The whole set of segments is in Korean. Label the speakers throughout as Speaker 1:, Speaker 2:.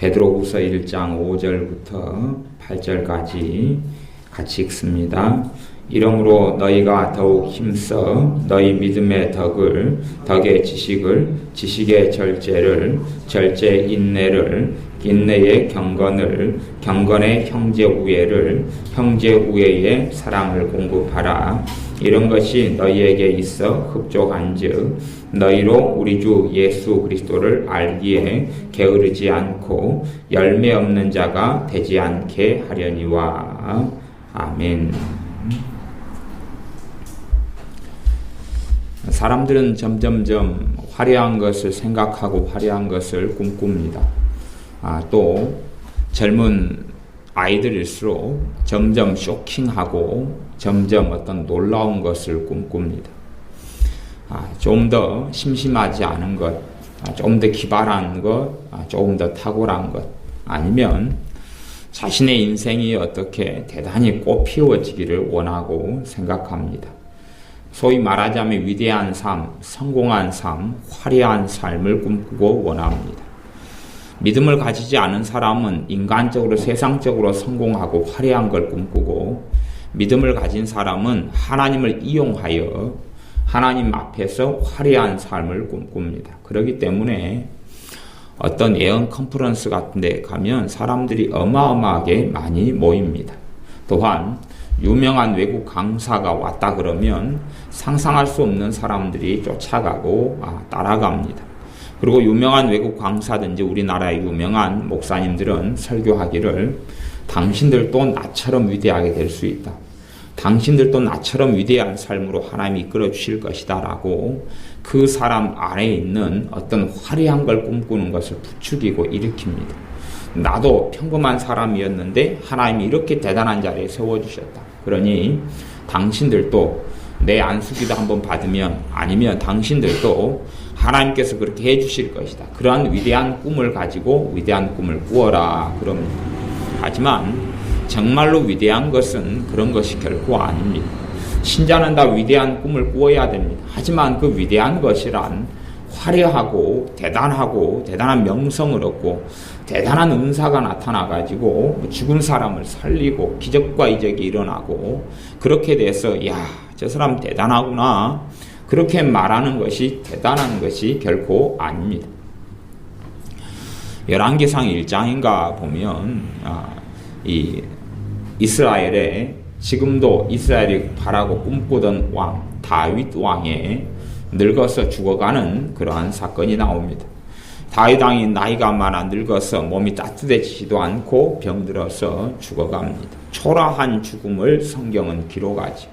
Speaker 1: 베드로후서 1장 5절부터 8절까지 같이 읽습니다. 이러므로 너희가 더욱 힘써 너희 믿음의 덕의 지식을, 지식의 절제를, 절제의 인내를, 인내의 경건을, 경건의 형제 우애를, 형제 우애의 사랑을 공급하라. 이런 것이 너희에게 있어 흡족한즉 너희로 우리 주 예수 그리스도를 알기에 게으르지 않고 열매 없는 자가 되지 않게 하려니와. 아멘. 사람들은 점점점 화려한 것을 생각하고 화려한 것을 꿈꿉니다. 또 젊은 아이들일수록 점점 쇼킹하고 점점 어떤 놀라운 것을 꿈꿉니다. 좀 더 심심하지 않은 것, 좀 더 기발한 것, 조금 더 탁월한 것, 아니면 자신의 인생이 어떻게 대단히 꽃피워지기를 원하고 생각합니다. 소위 말하자면 위대한 삶, 성공한 삶, 화려한 삶을 꿈꾸고 원합니다. 믿음을 가지지 않은 사람은 인간적으로 세상적으로 성공하고 화려한 걸 꿈꾸고, 믿음을 가진 사람은 하나님을 이용하여 하나님 앞에서 화려한 삶을 꿈꿉니다. 그렇기 때문에 어떤 예언 컨퍼런스 같은 데 가면 사람들이 어마어마하게 많이 모입니다. 또한 유명한 외국 강사가 왔다 그러면 상상할 수 없는 사람들이 쫓아가고 따라갑니다. 그리고 유명한 외국 강사든지 우리나라의 유명한 목사님들은 설교하기를 당신들도 나처럼 위대하게 될 수 있다. 당신들도 나처럼 위대한 삶으로 하나님이 이끌어 주실 것이다 라고 그 사람 안에 있는 어떤 화려한 걸 꿈꾸는 것을 부추기고 일으킵니다. 나도 평범한 사람이었는데 하나님이 이렇게 대단한 자리에 세워주셨다. 그러니 당신들도 내 안수기도 한번 받으면, 아니면 당신들도 하나님께서 그렇게 해주실 것이다. 그러한 위대한 꿈을 가지고 위대한 꿈을 꾸어라 그럽니다. 하지만 정말로 위대한 것은 그런 것이 결코 아닙니다. 신자는 다 위대한 꿈을 꾸어야 됩니다. 하지만 그 위대한 것이란 화려하고 대단한 명성을 얻고 대단한 은사가 나타나가지고 죽은 사람을 살리고 기적과 이적이 일어나고 그렇게 돼서 야, 저 사람 대단하구나 그렇게 말하는 것이 대단한 것이 결코 아닙니다. 열왕기상 1장인가 보면 이 이스라엘에 지금도 이스라엘이 바라고 꿈꾸던 왕 다윗 왕의 늙어서 죽어가는 그러한 사건이 나옵니다. 다윗 왕이 나이가 많아 늙어서 몸이 따뜻해지지도 않고 병들어서 죽어갑니다. 초라한 죽음을 성경은 기록하죠.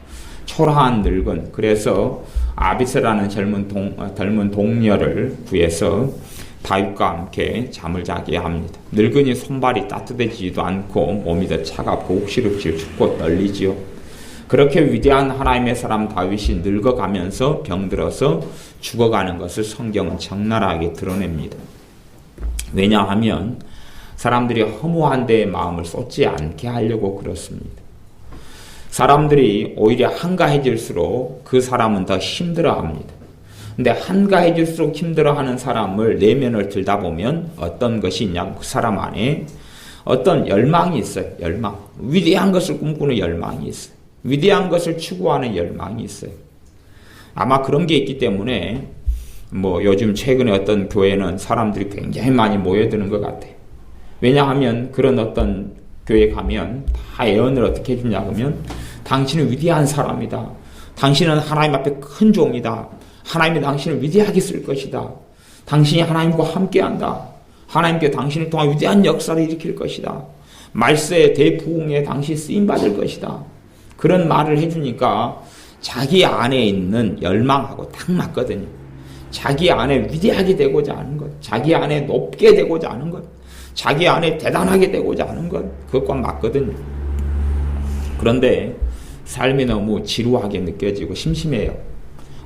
Speaker 1: 초라한 늙은, 그래서 아비스라는 젊은 동녀를 구해서 다윗과 함께 잠을 자게 합니다. 늙은이 손발이 따뜻해지지도 않고 몸이 더 차갑고 욱실욱실 춥고 떨리지요. 그렇게 위대한 하나님의 사람 다윗이 늙어가면서 병들어서 죽어가는 것을 성경은 적나라하게 드러냅니다. 왜냐하면 사람들이 허무한 데에 마음을 쏟지 않게 하려고 그렇습니다. 사람들이 오히려 한가해질수록 그 사람은 더 힘들어합니다. 근데 한가해질수록 힘들어하는 사람을 내면을 들다 보면 어떤 것이 있냐고 그 사람 안에 어떤 열망이 있어요. 열망. 위대한 것을 꿈꾸는 열망이 있어요. 위대한 것을 추구하는 열망이 있어요. 아마 그런 게 있기 때문에 요즘 최근에 어떤 교회는 사람들이 굉장히 많이 모여드는 것 같아요. 왜냐하면 그런 어떤 교회 가면 다 예언을 어떻게 해주냐 하면 당신은 위대한 사람이다. 당신은 하나님 앞에 큰 종이다. 하나님이 당신을 위대하게 쓸 것이다. 당신이 하나님과 함께한다. 하나님께 당신을 통한 위대한 역사를 일으킬 것이다. 말세의 대부흥에 당신이 쓰임받을 것이다. 그런 말을 해주니까 자기 안에 있는 열망하고 딱 맞거든요. 자기 안에 위대하게 되고자 하는 것, 자기 안에 높게 되고자 하는 것, 자기 안에 대단하게 되고자 하는 것, 그것과 맞거든요. 그런데 삶이 너무 지루하게 느껴지고 심심해요.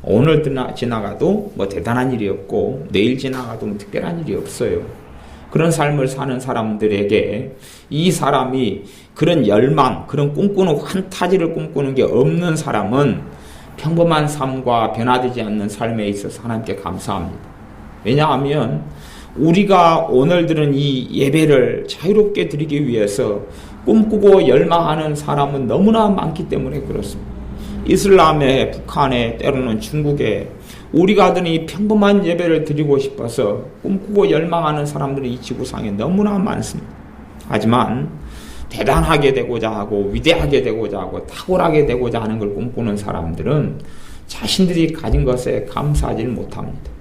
Speaker 1: 오늘 지나가도 대단한 일이 없고 내일 지나가도 특별한 일이 없어요. 그런 삶을 사는 사람들에게 이 사람이 그런 열망, 그런 꿈꾸는 환타지를 꿈꾸는 게 없는 사람은 평범한 삶과 변화되지 않는 삶에 있어서 하나님께 감사합니다. 왜냐하면 우리가 오늘 들은 이 예배를 자유롭게 드리기 위해서 꿈꾸고 열망하는 사람은 너무나 많기 때문에 그렇습니다. 이슬람에, 북한에, 때로는 중국에 우리가 드는 이 평범한 예배를 드리고 싶어서 꿈꾸고 열망하는 사람들이 이 지구상에 너무나 많습니다. 하지만 대단하게 되고자 하고 위대하게 되고자 하고 탁월하게 되고자 하는 걸 꿈꾸는 사람들은 자신들이 가진 것에 감사하지 못합니다.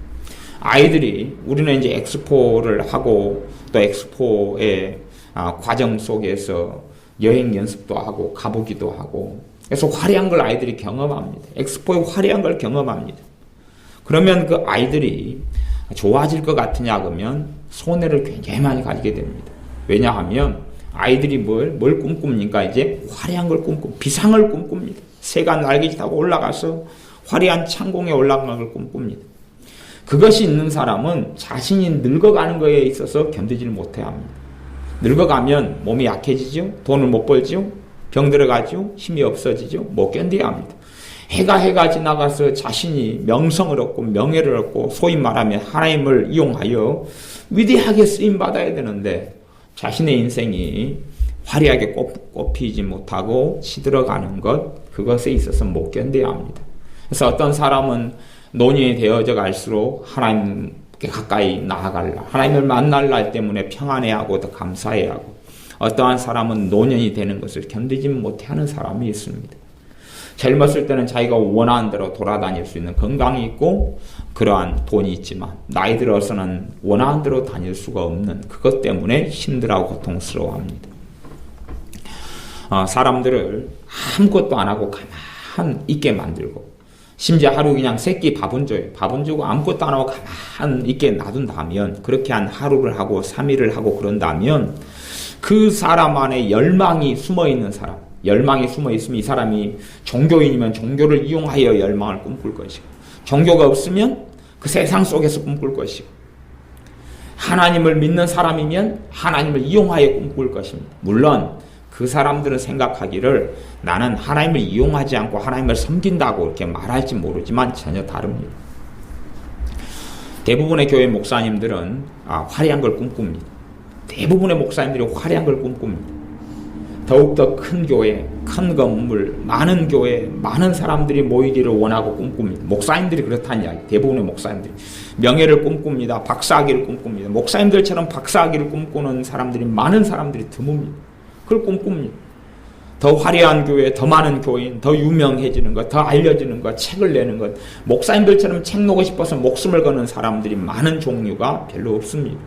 Speaker 1: 아이들이 우리는 이제 엑스포를 하고 또 엑스포의 과정 속에서 여행 연습도 하고 가보기도 하고 그래서 화려한 걸 아이들이 경험합니다. 엑스포의 화려한 걸 경험합니다. 그러면 그 아이들이 좋아질 것 같으냐 그러면 손해를 굉장히 많이 가지게 됩니다. 왜냐하면 아이들이 뭘 꿈꿉니까? 이제 화려한 걸 비상을 꿈꿉니다. 새가 날개 타고 올라가서 화려한 창공에 올라가는 걸 꿈꿉니다. 그것이 있는 사람은 자신이 늙어가는 것에 있어서 견디지를 못해야 합니다. 늙어가면 몸이 약해지죠. 돈을 못 벌죠. 병 들어가죠. 힘이 없어지죠. 못 견뎌야 합니다. 해가 지나가서 자신이 명성을 얻고 명예를 얻고 소위 말하면 하나님을 이용하여 위대하게 쓰임받아야 되는데 자신의 인생이 화려하게 꽃피지 못하고 시들어가는 것, 그것에 있어서 못 견뎌야 합니다. 그래서 어떤 사람은 노년이 되어져 갈수록 하나님께 가까이 나아갈라, 하나님을 만날 날 때문에 평안해하고 더 감사해하고, 어떠한 사람은 노년이 되는 것을 견디지 못하는 사람이 있습니다. 젊었을 때는 자기가 원하는 대로 돌아다닐 수 있는 건강이 있고 그러한 돈이 있지만 나이 들어서는 원하는 대로 다닐 수가 없는 그것 때문에 힘들어하고 고통스러워합니다. 사람들을 아무것도 안 하고 가만히 있게 만들고 심지어 하루 그냥 새끼 밥은 줘요. 밥은 주고 아무것도 안 하고 가만히 있게 놔둔다면, 그렇게 한 하루를 하고 3일을 하고 그런다면 그 사람 안에 열망이 숨어있는 사람, 열망이 숨어있으면 이 사람이 종교인이면 종교를 이용하여 열망을 꿈꿀 것이고, 종교가 없으면 그 세상 속에서 꿈꿀 것이고, 하나님을 믿는 사람이면 하나님을 이용하여 꿈꿀 것입니다. 물론 그 사람들은 생각하기를 나는 하나님을 이용하지 않고 하나님을 섬긴다고 이렇게 말할지 모르지만 전혀 다릅니다. 대부분의 교회 목사님들은 화려한 걸 꿈꿉니다. 대부분의 목사님들이 화려한 걸 꿈꿉니다. 더욱더 큰 교회, 큰 건물, 많은 교회, 많은 사람들이 모이기를 원하고 꿈꿉니다. 목사님들이 그렇다는 이야기. 대부분의 목사님들이 명예를 꿈꿉니다. 박사학위를 꿈꿉니다. 목사님들처럼 박사학위를 꿈꾸는 사람들이, 많은 사람들이 드뭅니다. 그걸 꿈꿉니다. 더 화려한 교회, 더 많은 교인, 더 유명해지는 것, 더 알려지는 것, 책을 내는 것. 목사님들처럼 책 놓고 싶어서 목숨을 거는 사람들이 많은 종류가 별로 없습니다.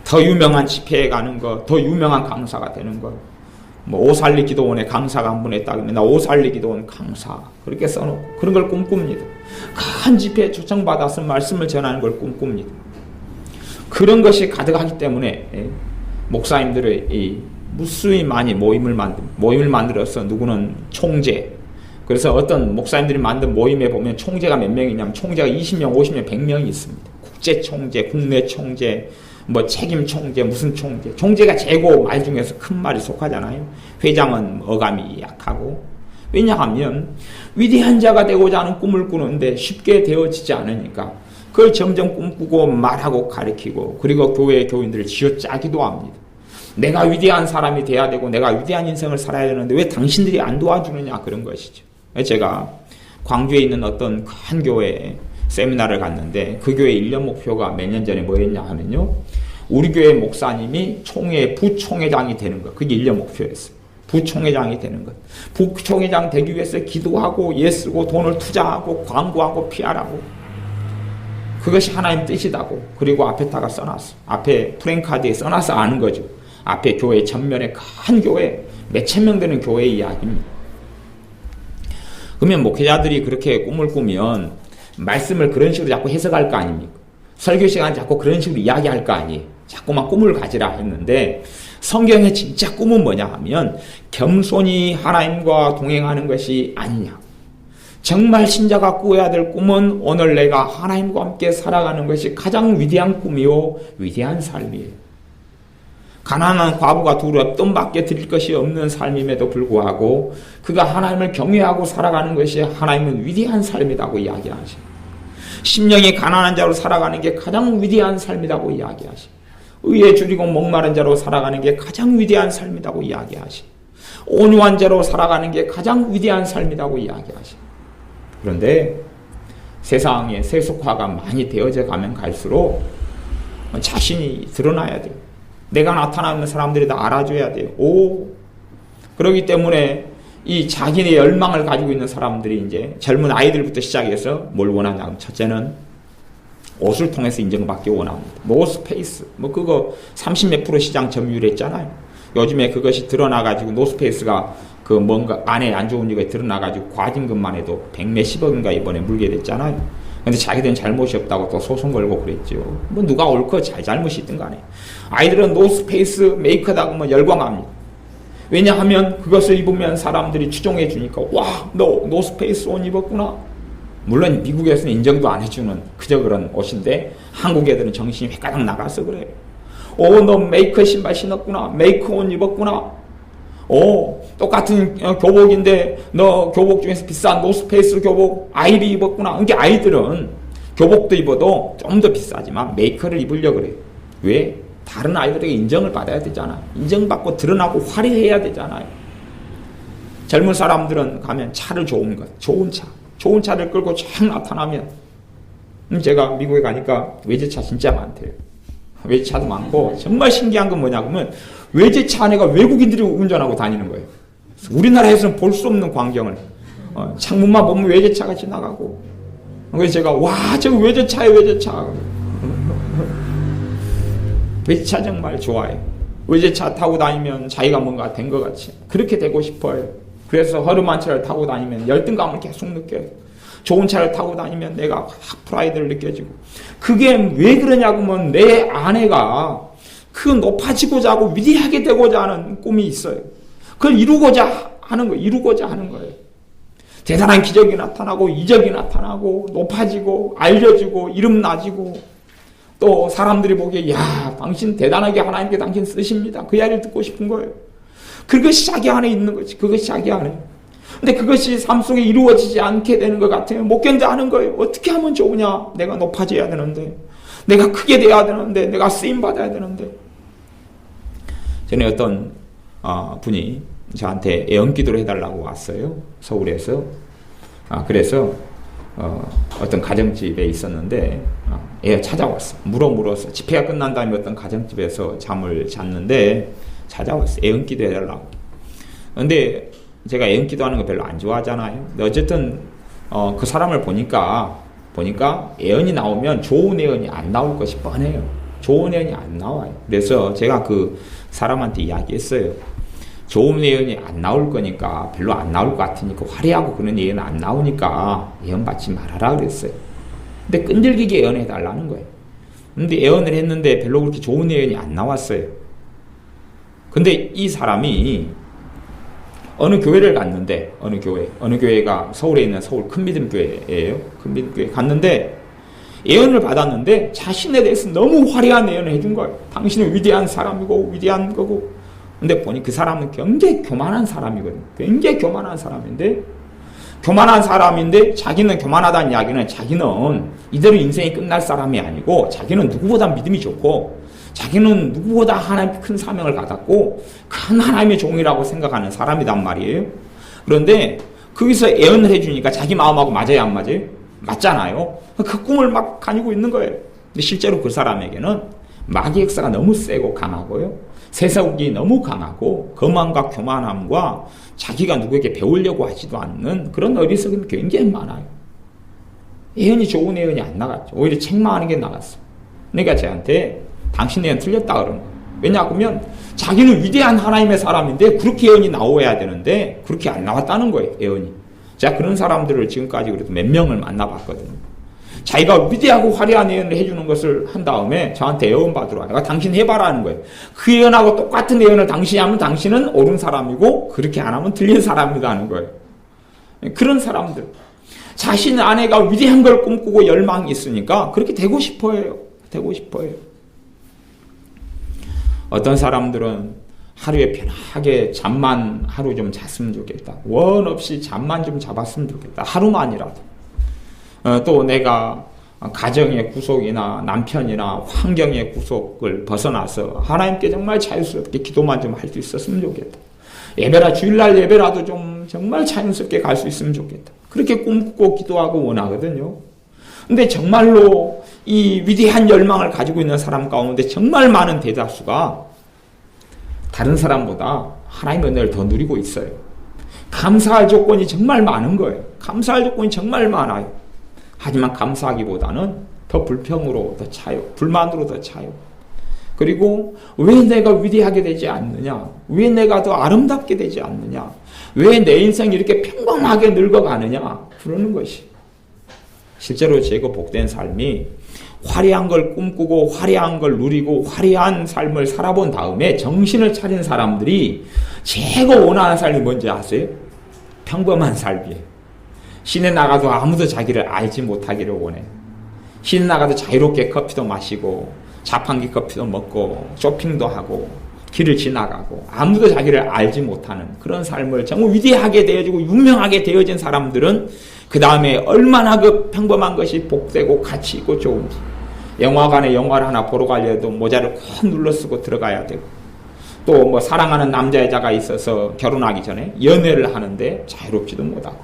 Speaker 1: 더 유명한 집회에 가는 것, 더 유명한 강사가 되는 것. 오살리 기도원의 강사가 한 분 했다 그러면 나 오살리 기도원 강사 그렇게 써놓고 그런 걸 꿈꿉니다. 큰 집회에 초청받아서 말씀을 전하는 걸 꿈꿉니다. 그런 것이 가득하기 때문에 목사님들의 무수히 많이 모임을 만들어서 누구는 총재, 그래서 어떤 목사님들이 만든 모임에 보면 총재가 몇 명이냐면 총재가 20명, 50명, 100명이 있습니다. 국제 총재, 국내 총재, 책임 총재, 무슨 총재. 총재가 재고 말 중에서 큰 말이 속하잖아요. 회장은 어감이 약하고. 왜냐하면 위대한 자가 되고자 하는 꿈을 꾸는데 쉽게 되어지지 않으니까 그걸 점점 꿈꾸고 말하고 가르치고, 그리고 교회 교인들을 쥐어짜기도 합니다. 내가 위대한 사람이 돼야 되고 내가 위대한 인생을 살아야 되는데 왜 당신들이 안 도와주느냐, 그런 것이죠. 제가 광주에 있는 어떤 큰 교회에 세미나를 갔는데 그 교회 1년 목표가 몇 년 전에 뭐였냐 하면요, 우리 교회 목사님이 부총회장이 되는 것. 그게 1년 목표였어요. 부총회장이 되는 것. 부총회장 되기 위해서 기도하고 예쓰고 돈을 투자하고 광고하고 PR하고, 그것이 하나님 뜻이다고. 그리고 앞에다가 써놨어. 앞에 프랭카드에 써놔서 아는 거죠. 앞에 교회 전면에 큰 교회, 몇천 명 되는 교회의 이야기입니다. 그러면 목회자들이 그렇게 꿈을 꾸면 말씀을 그런 식으로 자꾸 해석할 거 아닙니까? 설교 시간 자꾸 그런 식으로 이야기할 거 아니에요. 자꾸만 꿈을 가지라 했는데 성경의 진짜 꿈은 뭐냐 하면 겸손히 하나님과 동행하는 것이 아니냐. 정말 신자가 꾸어야 될 꿈은 오늘 내가 하나님과 함께 살아가는 것이 가장 위대한 꿈이요 위대한 삶이에요. 가난한 과부가 두 랩돈밖에 드릴 것이 없는 삶임에도 불구하고 그가 하나님을 경외하고 살아가는 것이 하나님은 위대한 삶이라고 이야기하십니다. 심령이 가난한 자로 살아가는 게 가장 위대한 삶이라고 이야기하시고, 의에 줄이고 목마른 자로 살아가는 게 가장 위대한 삶이라고 이야기하시고, 온유한 자로 살아가는 게 가장 위대한 삶이라고 이야기하시고, 그런데 세상에 세속화가 많이 되어져 가면 갈수록 자신이 드러나야 돼요. 내가 나타나는 사람들이 다 알아줘야 돼요. 그렇기 때문에 이 자기의 열망을 가지고 있는 사람들이 이제 젊은 아이들부터 시작해서 뭘 원하냐면, 첫째는 옷을 통해서 인정받기 원합니다. 노스페이스, 그거 30몇 % 시장 점유율 했잖아요. 요즘에 그것이 드러나가지고 노스페이스가 그 뭔가 안에 안 좋은 일이 드러나가지고 과징금만 해도 100몇십억인가 이번에 물게 됐잖아요. 근데 자기들은 잘못이 없다고 또 소송 걸고 그랬죠. 누가 옳고 잘못이 있든 간에. 아이들은 노스페이스 메이커다 그러면 열광합니다. 왜냐하면 그것을 입으면 사람들이 추종해 주니까, 와, 너 노스페이스 옷 입었구나. 물론 미국에서는 인정도 안 해주는 그저 그런 옷인데, 한국 애들은 정신이 헷가닥 나가서 그래요. 너 메이커 신발 신었구나. 메이커 옷 입었구나. 똑같은 교복인데 너 교복 중에서 비싼 노스페이스 교복 아이비 입었구나. 그러니까 아이들은 교복도 입어도 좀 더 비싸지만 메이커를 입으려고 그래요. 왜? 다른 아이들에게 인정을 받아야 되잖아요. 인정받고 드러나고 화려해야 되잖아요. 젊은 사람들은 가면 차를 좋은 차를 끌고 쫙 나타나면, 제가 미국에 가니까 외제차 진짜 많대요. 외제차도 많고, 정말 신기한 건 뭐냐면 외제차 안에가 외국인들이 운전하고 다니는 거예요. 우리나라에서는 볼 수 없는 광경을, 창문만 보면 외제차가 지나가고, 그래서 제가 저 외제차예요, 외제차. 외제차 정말 좋아해요. 외제차 타고 다니면 자기가 뭔가 된 것 같이 그렇게 되고 싶어요. 그래서 허름한 차를 타고 다니면 열등감을 계속 느껴요. 좋은 차를 타고 다니면 내가 프라이드를 느껴지고. 그게 왜 그러냐고 하면 내 아내가 그 높아지고자 하고 위대하게 되고자 하는 꿈이 있어요. 그걸 이루고자 하는 거예요. 대단한 기적이 나타나고 이적이 나타나고 높아지고 알려지고 이름 나지고, 또 사람들이 보기에 당신 대단하게 하나님께 당신 쓰십니다. 그 이야기를 듣고 싶은 거예요. 그것이 자기 안에 있는 거지. 그것이 자기 안에. 근데 그것이 삶 속에 이루어지지 않게 되는 것 같아요. 못 견뎌하는 거예요. 어떻게 하면 좋으냐. 내가 높아져야 되는데, 내가 크게 돼야 되는데, 내가 쓰임받아야 되는데. 전에 어떤 분이 저한테 애언기도를 해달라고 왔어요. 서울에서. 그래서 어떤 가정집에 있었는데 애가 찾아왔어. 물어서 집회가 끝난 다음에 어떤 가정집에서 잠을 잤는데 찾아왔어. 애언기도 해달라고. 근데 제가 애언기도 하는 거 별로 안 좋아하잖아요. 근데 어쨌든 그 사람을 보니까 애언이 나오면 좋은 애언이 안 나올 것이 뻔해요. 좋은 애언이 안 나와요. 그래서 제가 그 사람한테 이야기했어요. 좋은 예언이 안 나올 거니까, 별로 안 나올 것 같으니까, 화려하고 그런 예언 안 나오니까 예언 받지 말아라 그랬어요. 근데 끈질기게 예언해 달라는 거예요. 근데 예언을 했는데 별로 그렇게 좋은 예언이 안 나왔어요. 근데 이 사람이 어느 교회를 갔는데, 어느 교회가 서울에 있는 서울 큰믿음교회예요. 큰믿음교회 갔는데 예언을 받았는데 자신에 대해서 너무 화려한 예언을 해준 거예요. 당신은 위대한 사람이고 위대한 거고. 근데 보니 그 사람은 굉장히 교만한 사람이거든요. 굉장히 교만한 사람인데 자기는 교만하다는 이야기는 자기는 이대로 인생이 끝날 사람이 아니고, 자기는 누구보다 믿음이 좋고, 자기는 누구보다 하나님 큰 사명을 받았고 큰 하나님의 종이라고 생각하는 사람이란 말이에요. 그런데 거기서 예언을 해주니까 자기 마음하고 맞아요, 안 맞아요? 맞잖아요. 그 꿈을 막 가지고 있는 거예요. 근데 실제로 그 사람에게는 마귀 역사가 너무 세고 강하고요, 세속이 너무 강하고, 거만과 교만함과 자기가 누구에게 배우려고 하지도 않는 그런 어리석음이 굉장히 많아요. 예언이 좋은 예언이 안 나갔죠. 오히려 책망하는 게 나갔어. 그러니까 저한테 당신 예언 틀렸다 그러는 거예요. 왜냐하면 자기는 위대한 하나님의 사람인데 그렇게 예언이 나와야 되는데 그렇게 안 나왔다는 거예요, 예언이. 제가 그런 사람들을 지금까지 그래도 몇 명을 만나봤거든요. 자기가 위대하고 화려한 예언을 해주는 것을 한 다음에 저한테 예언 받으러 내가 당신 해봐라 하는 거예요. 그 예언하고 똑같은 예언을 당신이 하면 당신은 옳은 사람이고 그렇게 안 하면 틀린 사람이다 하는 거예요. 그런 사람들, 자신 아내가 위대한 걸 꿈꾸고 열망이 있으니까 그렇게 되고 싶어요. 어떤 사람들은 하루에 편하게 잠만 하루 좀 잤으면 좋겠다. 원 없이 잠만 좀 잡았으면 좋겠다. 하루만이라도. 또 내가 가정의 구속이나 남편이나 환경의 구속을 벗어나서 하나님께 정말 자유스럽게 기도만 좀 할 수 있었으면 좋겠다. 예배라 주일날 예배라도 좀 정말 자연스럽게 갈 수 있으면 좋겠다. 그렇게 꿈꾸고 기도하고 원하거든요. 근데 정말로 이 위대한 열망을 가지고 있는 사람 가운데 정말 많은 대다수가 다른 사람보다 하나님의 은혜를 더 누리고 있어요. 감사할 조건이 정말 많은 거예요. 감사할 조건이 정말 많아요. 하지만 감사하기보다는 더 불평으로 더 차요. 불만으로 더 차요. 그리고 왜 내가 위대하게 되지 않느냐? 왜 내가 더 아름답게 되지 않느냐? 왜 내 인생이 이렇게 평범하게 늙어가느냐? 그러는 것이. 실제로 제가 복된 삶이 화려한 걸 꿈꾸고 화려한 걸 누리고 화려한 삶을 살아본 다음에 정신을 차린 사람들이 제가 원하는 삶이 뭔지 아세요? 평범한 삶이에요. 시내 나가도 아무도 자기를 알지 못하기를 원해요. 시내 나가도 자유롭게 커피도 마시고 자판기 커피도 먹고 쇼핑도 하고 길을 지나가고 아무도 자기를 알지 못하는 그런 삶을 정말 위대하게 되어지고 유명하게 되어진 사람들은 그 다음에 얼마나 그 평범한 것이 복되고 가치 있고 좋은지. 영화관에 영화를 하나 보러 가려도 모자를 꼭 눌러 쓰고 들어가야 되고, 또 뭐 사랑하는 남자 여자가 있어서 결혼하기 전에 연애를 하는데 자유롭지도 못하고,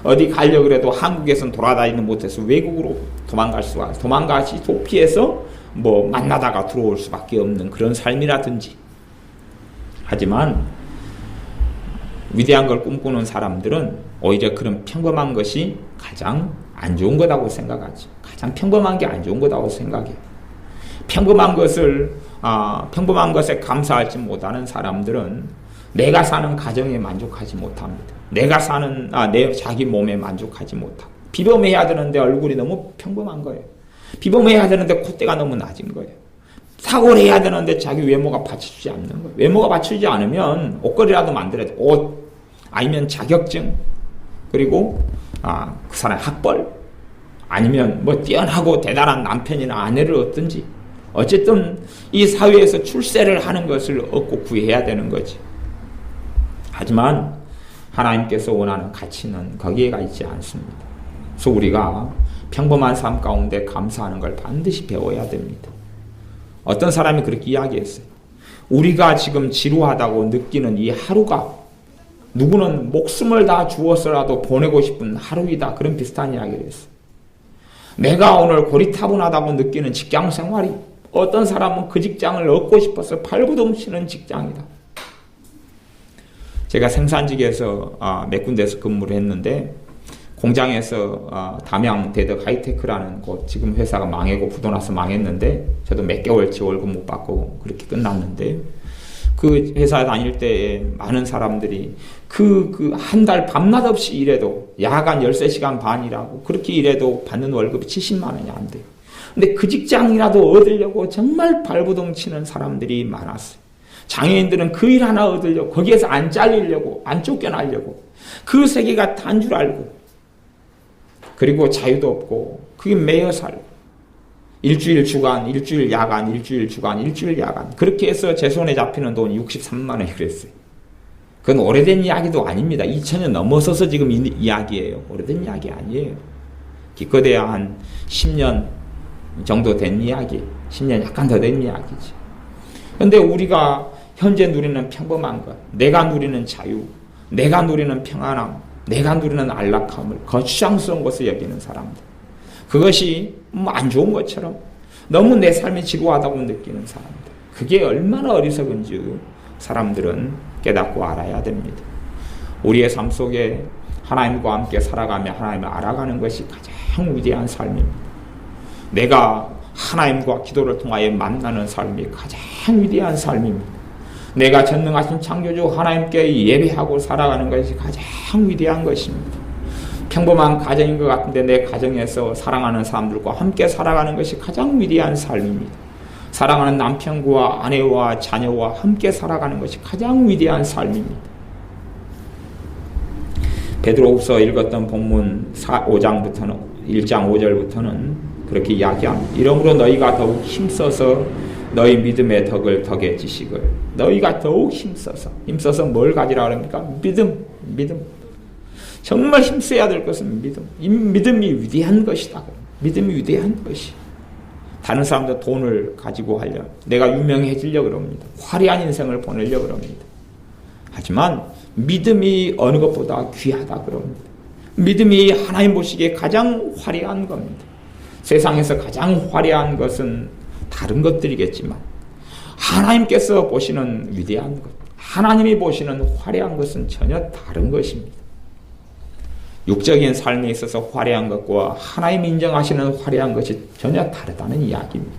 Speaker 1: 어디 가려고 그래도 한국에선 돌아다니는 못해서 외국으로 도망가시 도피해서 뭐 만나다가 들어올 수밖에 없는 그런 삶이라든지. 하지만 위대한 걸 꿈꾸는 사람들은 오히려 그런 평범한 것이 가장 안 좋은 거라고 생각하지. 가장 평범한 게 안 좋은 거라고 생각해요. 평범한 것에 감사하지 못하는 사람들은 내가 사는 가정에 만족하지 못합니다. 내가 사는 내 자기 몸에 만족하지 못하고, 비범해야 되는데 얼굴이 너무 평범한 거예요. 비범해야 되는데 콧대가 너무 낮은 거예요. 사고를 해야 되는데 자기 외모가 받쳐주지 않는 거예요. 외모가 받쳐주지 않으면 옷걸이라도 만들어야 돼. 옷, 아니면 자격증, 그리고 그 사람의 학벌, 아니면 뭐 뛰어나고 대단한 남편이나 아내를 얻든지, 어쨌든 이 사회에서 출세를 하는 것을 얻고 구해야 되는 거지. 하지만 하나님께서 원하는 가치는 거기에가 있지 않습니다. 그래서 우리가 평범한 삶 가운데 감사하는 걸 반드시 배워야 됩니다. 어떤 사람이 그렇게 이야기했어요. 우리가 지금 지루하다고 느끼는 이 하루가 누구는 목숨을 다 주어서라도 보내고 싶은 하루이다. 그런 비슷한 이야기를 했어요. 내가 오늘 고리타분하다고 느끼는 직장 생활이, 어떤 사람은 그 직장을 얻고 싶어서 발버둥치는 직장이다. 제가 생산직에서 몇 군데에서 근무를 했는데, 공장에서 담양 대덕 하이테크라는 곳, 지금 회사가 망하고 부도나서 망했는데 저도 몇 개월치 월급 못 받고 그렇게 끝났는데, 그 회사 다닐 때 많은 사람들이 그 한 달 밤낮 없이 일해도 야간 13시간 반이라고 그렇게 일해도 받는 월급이 70만 원이 안 돼요. 근데 그 직장이라도 얻으려고 정말 발버둥 치는 사람들이 많았어요. 장애인들은 그 일 하나 얻으려고, 거기에서 안 잘리려고, 안 쫓겨나려고, 그 세계가 단 줄 알고, 그리고 자유도 없고 그게 매여 살고, 일주일 주간, 일주일 야간, 일주일 주간, 일주일 야간, 그렇게 해서 제 손에 잡히는 돈이 63만 원이 그랬어요. 그건 오래된 이야기도 아닙니다. 2000년 넘어서서 지금 이야기예요. 오래된 이야기 아니에요. 기껏해야 한 10년 정도 된 이야기, 10년 약간 더 된 이야기지. 그런데 우리가 현재 누리는 평범한 것, 내가 누리는 자유, 내가 누리는 평안함, 내가 누리는 안락함을 거추장스러운 것을 여기는 사람들, 그것이 안 좋은 것처럼 너무 내 삶이 지루하다고 느끼는 사람들, 그게 얼마나 어리석은지 사람들은 깨닫고 알아야 됩니다. 우리의 삶 속에 하나님과 함께 살아가며 하나님을 알아가는 것이 가장 위대한 삶입니다. 내가 하나님과 기도를 통하여 만나는 삶이 가장 위대한 삶입니다. 내가 전능하신 창조주 하나님께 예배하고 살아가는 것이 가장 위대한 것입니다. 평범한 가정인 것 같은데 내 가정에서 사랑하는 사람들과 함께 살아가는 것이 가장 위대한 삶입니다. 사랑하는 남편과 아내와 자녀와 함께 살아가는 것이 가장 위대한 삶입니다. 베드로후서 읽었던 본문 5장부터는 1장 5절부터는 그렇게 이야기합니다. 이러므로 너희가 더욱 힘써서 너희 믿음의 덕을 덕에 지식을, 너희가 더욱 힘써서 뭘 가지라 그럽니까? 믿음. 정말 힘써야 될 것은 믿음. 이 믿음이 위대한 것이다. 믿음이 위대한 것이. 다른 사람들 돈을 가지고 하려, 내가 유명해지려고 그럽니다. 화려한 인생을 보내려고 그럽니다. 하지만 믿음이 어느 것보다 귀하다 그럽니다. 믿음이 하나님 보시기에 가장 화려한 겁니다. 세상에서 가장 화려한 것은 다른 것들이겠지만 하나님께서 보시는 위대한 것, 하나님이 보시는 화려한 것은 전혀 다른 것입니다. 육적인 삶에 있어서 화려한 것과 하나님이 인정하시는 화려한 것이 전혀 다르다는 이야기입니다.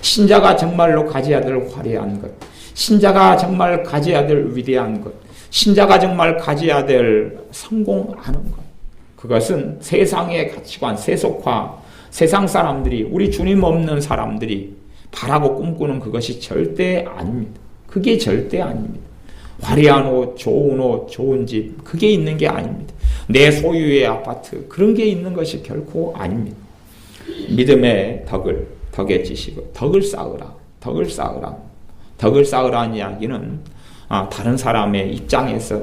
Speaker 1: 신자가 정말로 가져야 될 화려한 것, 신자가 정말 가져야 될 위대한 것, 신자가 정말 가져야 될 성공하는 것, 그것은 세상의 가치관, 세속화, 세상 사람들이, 우리 주님 없는 사람들이 바라고 꿈꾸는 그것이 절대 아닙니다. 그게 절대 아닙니다. 화려한 옷, 좋은 집, 그게 있는 게 아닙니다. 내 소유의 아파트, 그런 게 있는 것이 결코 아닙니다. 믿음의 덕의 지식을, 덕을 쌓으라. 덕을 쌓으라는 이야기는 다른 사람의 입장에서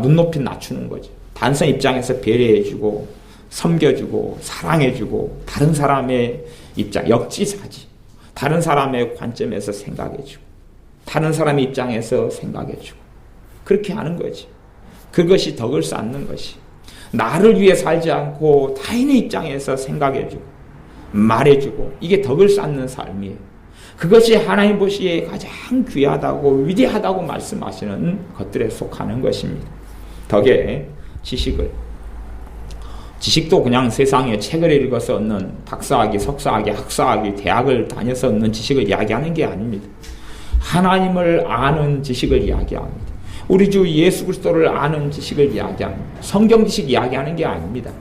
Speaker 1: 눈높이 낮추는 거죠. 다른 사람 입장에서 배려해주고, 섬겨주고, 사랑해주고, 다른 사람의 입장, 역지사지. 다른 사람의 관점에서 생각해주고, 다른 사람의 입장에서 생각해주고, 그렇게 하는 거지. 그것이 덕을 쌓는 것이. 나를 위해 살지 않고 타인의 입장에서 생각해주고, 말해주고, 이게 덕을 쌓는 삶이에요. 그것이 하나님 보시기에 가장 귀하다고, 위대하다고 말씀하시는 것들에 속하는 것입니다. 덕의 지식도 그냥 세상에 책을 읽어서 얻는 박사학위, 석사학위, 학사학위, 대학을 다녀서 얻는 지식을 이야기하는 게 아닙니다. 하나님을 아는 지식을 이야기합니다. 우리 주 예수 그리스도를 아는 지식을 이야기합니다. 성경 지식 이야기하는 게 아닙니다.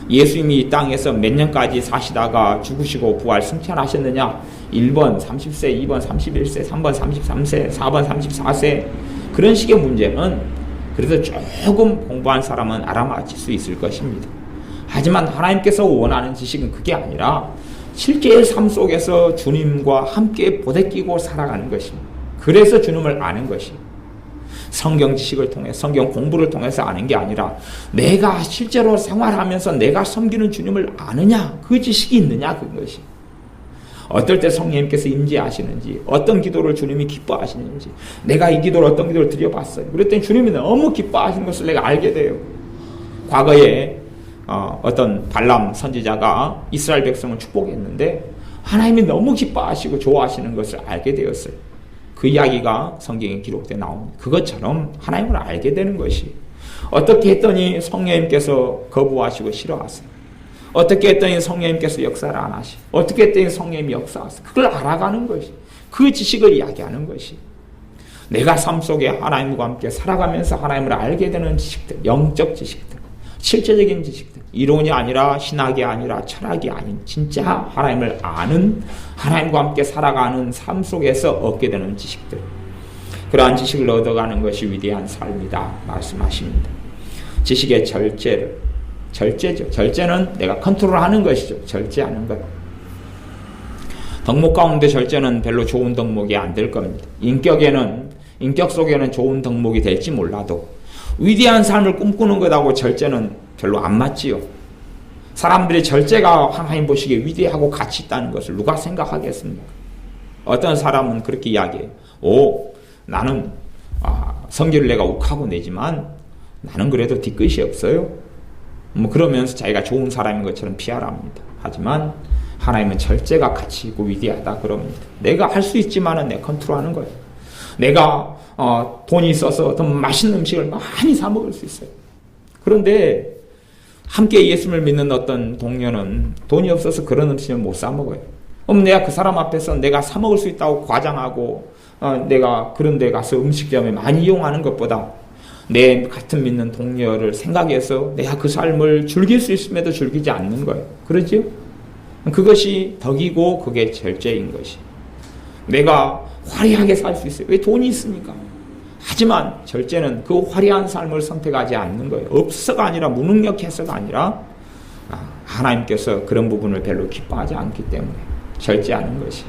Speaker 1: 예수님이 이 땅에서 몇 년까지 사시다가 죽으시고 부활 승천하셨느냐? 1번 30세, 2번 31세, 3번 33세, 4번 34세, 그런 식의 문제는 그래도 조금 공부한 사람은 알아맞힐 수 있을 것입니다. 하지만 하나님께서 원하는 지식은 그게 아니라 실제의 삶 속에서 주님과 함께 보대끼고 살아가는 것입니다. 그래서 주님을 아는 것입니다. 성경 지식을 통해, 성경 공부를 통해서 아는 게 아니라 내가 실제로 생활하면서 내가 섬기는 주님을 아느냐, 그 지식이 있느냐, 그것이. 어떨 때 성령님께서 임재하시는지, 어떤 기도를 주님이 기뻐하시는지, 내가 이 기도를 어떤 기도를 드려봤어요. 그랬더니 주님이 너무 기뻐하시는 것을 내가 알게 돼요. 과거에 어떤 발람 선지자가 이스라엘 백성을 축복했는데 하나님이 너무 기뻐하시고 좋아하시는 것을 알게 되었어요. 그 이야기가 성경에 기록되어 나옵니다. 그것처럼 하나님을 알게 되는 것이, 어떻게 했더니 성령님께서 거부하시고 싫어하세요. 어떻게 했더니 성령님께서 역사를 안 하시고, 어떻게 했더니 성령님이 역사하세요. 그걸 알아가는 것이, 그 지식을 이야기하는 것이, 내가 삶 속에 하나님과 함께 살아가면서 하나님을 알게 되는 지식들, 영적 지식들, 실제적인 지식들, 이론이 아니라 신학이 아니라 철학이 아닌 진짜 하나님을 아는, 하나님과 함께 살아가는 삶 속에서 얻게 되는 지식들, 그러한 지식을 얻어가는 것이 위대한 삶이다 말씀하십니다. 지식의 절제죠. 절제는 내가 컨트롤하는 것이죠. 절제하는 것. 덕목 가운데 절제는 별로 좋은 덕목이 안 될 겁니다. 인격 속에는 좋은 덕목이 될지 몰라도 위대한 삶을 꿈꾸는 것하고 절제는 별로 안 맞지요. 사람들이 절제가 하나님 보시기에 위대하고 가치 있다는 것을 누가 생각하겠습니까? 어떤 사람은 그렇게 이야기해요. 나는 성질을 내가 욱하고 내지만 나는 그래도 뒤끝이 없어요. 그러면서 자기가 좋은 사람인 것처럼 피하랍니다. 하지만 하나님은 절제가 가치 있고 위대하다 그럽니다. 내가 할 수 있지만은 내 컨트롤하는 거예요. 내가 돈이 있어서 더 맛있는 음식을 많이 사 먹을 수 있어요. 그런데 함께 예수를 믿는 어떤 동료는 돈이 없어서 그런 음식을 못 사 먹어요. 그럼 내가 그 사람 앞에서 내가 사 먹을 수 있다고 과장하고 내가 그런 데 가서 음식점에 많이 이용하는 것보다 내 같은 믿는 동료를 생각해서 내가 그 삶을 즐길 수 있음에도 즐기지 않는 거예요. 그렇죠? 그것이 덕이고 그게 절제인 것이. 내가 화려하게 살 수 있어요. 왜? 돈이 있으니까. 하지만 절제는 그 화려한 삶을 선택하지 않는 거예요. 없어가 아니라 무능력해서가 아니라 하나님께서 그런 부분을 별로 기뻐하지 않기 때문에 절제하는 것이.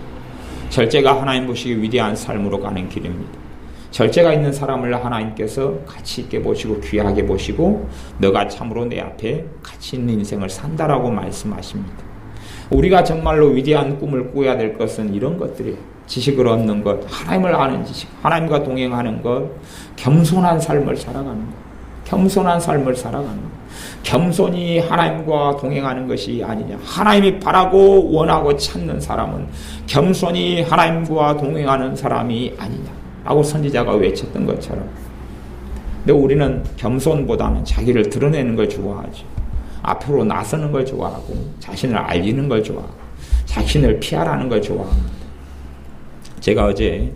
Speaker 1: 절제가 하나님 보시기 위대한 삶으로 가는 길입니다. 절제가 있는 사람을 하나님께서 가치 있게 보시고 귀하게 보시고 너가 참으로 내 앞에 가치 있는 인생을 산다라고 말씀하십니다. 우리가 정말로 위대한 꿈을 꾸어야 될 것은 이런 것들이에요. 지식을 얻는 것, 하나님을 아는 지식, 하나님과 동행하는 것, 겸손한 삶을 살아가는 것, 겸손한 삶을 살아가는 것. 겸손히 하나님과 동행하는 것이 아니냐. 하나님이 바라고 원하고 찾는 사람은 겸손히 하나님과 동행하는 사람이 아니냐 라고 선지자가 외쳤던 것처럼, 근데 우리는 겸손보다는 자기를 드러내는 걸 좋아하죠. 앞으로 나서는 걸 좋아하고, 자신을 알리는 걸 좋아하고, 자신을 피하라는 걸 좋아합니다. 제가 어제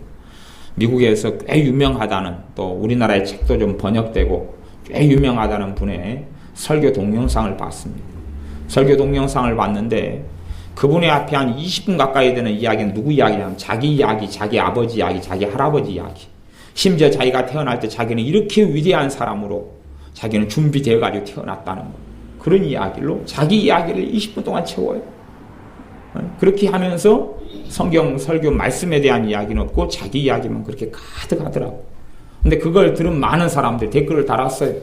Speaker 1: 미국에서 꽤 유명하다는, 또 우리나라의 책도 좀 번역되고 꽤 유명하다는 분의 설교 동영상을 봤습니다. 설교 동영상을 봤는데 그분의 앞에 한 20분 가까이 되는 이야기는 누구 이야기냐면 자기 이야기, 자기 아버지 이야기, 자기 할아버지 이야기. 심지어 자기가 태어날 때 자기는 이렇게 위대한 사람으로 자기는 준비되어가지고 태어났다는 거. 그런 이야기로 자기 이야기를 20분 동안 채워요. 그렇게 하면서 성경 설교 말씀에 대한 이야기는 없고 자기 이야기만 그렇게 가득하더라고. 근데 그걸 들은 많은 사람들이 댓글을 달았어요.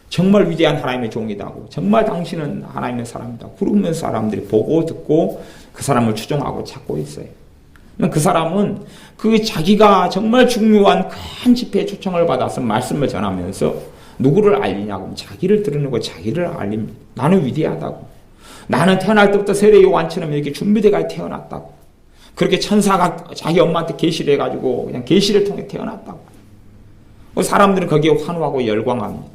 Speaker 1: 정말 위대한 하나님의 종이다고. 정말 당신은 하나님의 사람이다. 그러면서 사람들이 보고 듣고 그 사람을 추종하고 찾고 있어요. 그 사람은 그 자기가 정말 중요한 큰 집회에 초청을 받아서 말씀을 전하면서 누구를 알리냐고, 자기를 드러내고 자기를 알립니다. 나는 위대하다고. 나는 태어날 때부터 세례 요한처럼 이렇게 준비돼가 태어났다고. 그렇게 천사가 자기 엄마한테 계시를 해가지고 그냥 계시를 통해 태어났다고. 사람들은 거기에 환호하고 열광합니다.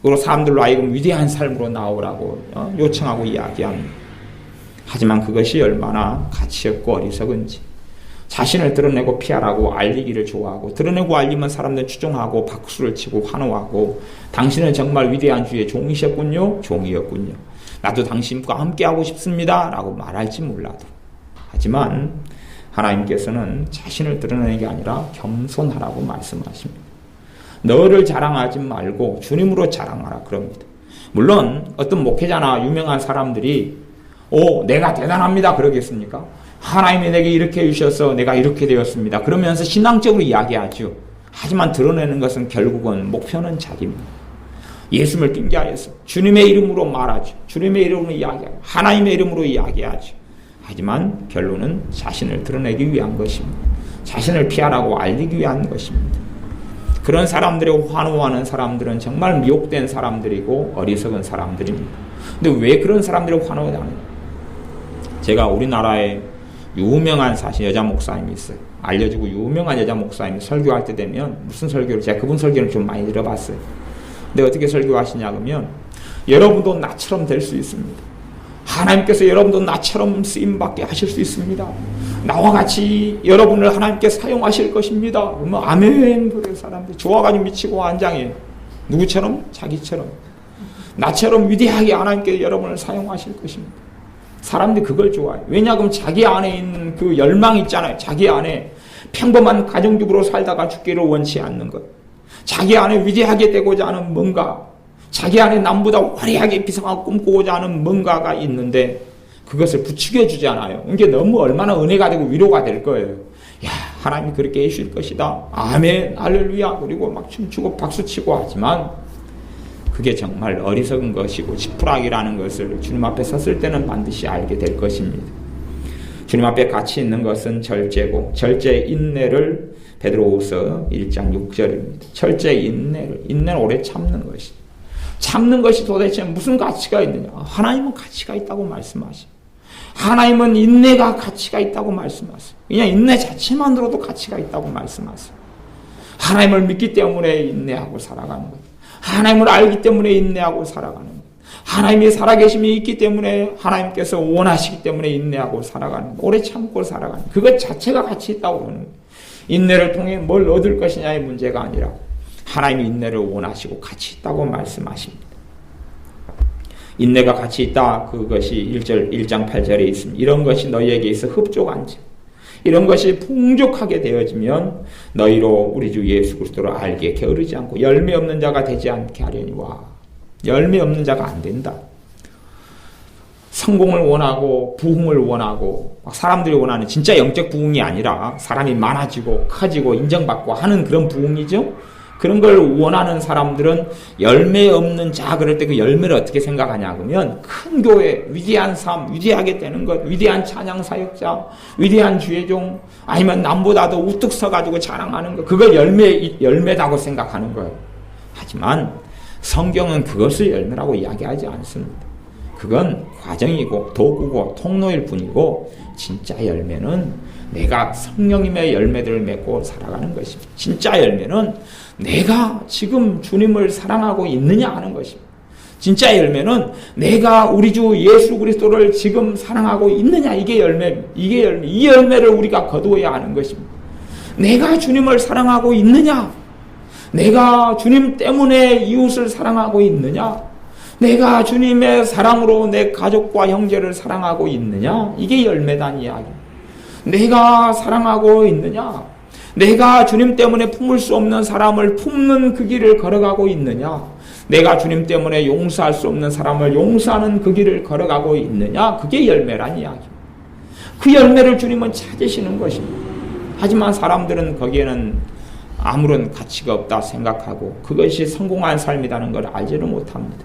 Speaker 1: 그리고 사람들로 하여금 위대한 삶으로 나오라고 요청하고 이야기합니다. 하지만 그것이 얼마나 가치 없고 어리석은지. 자신을 드러내고 피하라고 알리기를 좋아하고, 드러내고 알리면 사람들 추종하고 박수를 치고 환호하고, 당신은 정말 위대한 주의 종이셨군요, 종이었군요. 나도 당신과 함께하고 싶습니다 라고 말할지 몰라도. 하지만 하나님께서는 자신을 드러내는 게 아니라 겸손하라고 말씀하십니다. 너를 자랑하지 말고 주님으로 자랑하라 그럽니다. 물론 어떤 목회자나 유명한 사람들이 내가 대단합니다 그러겠습니까? 하나님이 내게 이렇게 해주셔서 내가 이렇게 되었습니다 그러면서 신앙적으로 이야기하죠. 하지만 드러내는 것은 결국은 목표는 자기입니다. 예수님을 빙자해서 주님의 이름으로 말하죠. 주님의 이름으로 이야기하죠. 하나님의 이름으로 이야기하죠. 하지만 결론은 자신을 드러내기 위한 것입니다. 자신을 피하라고 알리기 위한 것입니다. 그런 사람들의 환호하는 사람들은 정말 미혹된 사람들이고 어리석은 사람들입니다. 근데 왜 그런 사람들을 환호하지 않느냐? 제가 우리나라에 유명한 사실 여자 목사님이 있어요. 알려지고 유명한 여자 목사님이 설교할 때 되면 무슨 설교를, 제가 그분 설교를 좀 많이 들어봤어요. 근데 어떻게 설교하시냐 그러면 여러분도 나처럼 될 수 있습니다. 하나님께서 여러분도 나처럼 쓰임받게 하실 수 있습니다. 나와 같이 여러분을 하나님께 사용하실 것입니다. 그러면 아멘 그래 사람들이 좋아가지고 미치고 환장해. 누구처럼? 자기처럼. 나처럼 위대하게 하나님께 여러분을 사용하실 것입니다. 사람들이 그걸 좋아해요. 왜냐하면 자기 안에 있는 그 열망이 있잖아요. 자기 안에 평범한 가정주부로 살다가 죽기를 원치 않는 것. 자기 안에 위대하게 되고자 하는 뭔가, 자기 안에 남보다 화려하게 비상하고 꿈꾸고자 하는 뭔가가 있는데 그것을 부추겨 주지 않아요. 이게 너무 얼마나 은혜가 되고 위로가 될 거예요. 야, 하나님이 그렇게 해주실 것이다. 아멘, 할렐루야. 그리고 막 춤추고 박수치고 하지만 그게 정말 어리석은 것이고 지푸라기라는 것을 주님 앞에 섰을 때는 반드시 알게 될 것입니다. 주님 앞에 가치 있는 것은 절제고, 절제 인내를 베드로후서 1장 6절입니다. 절제 인내는 오래 참는 것이. 참는 것이 도대체 무슨 가치가 있느냐? 하나님은 가치가 있다고 말씀하십니다. 하나님은 인내가 가치가 있다고 말씀하세요. 그냥 인내 자체만으로도 가치가 있다고 말씀하세요. 하나님을 믿기 때문에 인내하고 살아가는 것. 하나님을 알기 때문에 인내하고 살아가는 것. 하나님이 살아계심이 있기 때문에 하나님께서 원하시기 때문에 인내하고 살아가는 것. 오래 참고 살아가는 것. 그것 자체가 가치 있다고 그러는 것. 인내를 통해 뭘 얻을 것이냐의 문제가 아니라 하나님이 인내를 원하시고 가치 있다고 말씀하십니다. 인내가 가치 있다. 그것이 1장 8절에 있습니다. 이런 것이 너희에게 있어 흡족한지, 이런 것이 풍족하게 되어지면 너희로 우리 주 예수 그리스도를 알게 게으르지 않고 열매 없는 자가 되지 않게 하려니와. 열매 없는 자가 안 된다. 성공을 원하고 부흥을 원하고 사람들이 원하는 진짜 영적 부흥이 아니라 사람이 많아지고 커지고 인정받고 하는 그런 부흥이죠. 그런 걸 원하는 사람들은 열매 없는 자, 그럴 때 그 열매를 어떻게 생각하냐 그러면 큰 교회, 위대한 삶, 위대하게 되는 것, 위대한 찬양 사역자, 위대한 주의종, 아니면 남보다도 우뚝 서가지고 자랑하는 것, 그걸 열매다고 생각하는 거예요. 하지만 성경은 그것을 열매라고 이야기하지 않습니다. 그건 과정이고 도구고 통로일 뿐이고, 진짜 열매는 내가 성령님의 열매들을 맺고 살아가는 것입니다. 진짜 열매는 내가 지금 주님을 사랑하고 있느냐 하는 것입니다. 진짜 열매는 내가 우리 주 예수 그리스도를 지금 사랑하고 있느냐, 이게 열매입니다. 이게 열매. 이 열매를 우리가 거두어야 하는 것입니다. 내가 주님을 사랑하고 있느냐? 내가 주님 때문에 이웃을 사랑하고 있느냐? 내가 주님의 사랑으로 내 가족과 형제를 사랑하고 있느냐? 이게 열매단 이야기. 내가 사랑하고 있느냐? 내가 주님 때문에 품을 수 없는 사람을 품는 그 길을 걸어가고 있느냐? 내가 주님 때문에 용서할 수 없는 사람을 용서하는 그 길을 걸어가고 있느냐? 그게 열매란 이야기입니다. 그 열매를 주님은 찾으시는 것입니다. 하지만 사람들은 거기에는 아무런 가치가 없다 생각하고 그것이 성공한 삶이라는 걸 알지를 못합니다.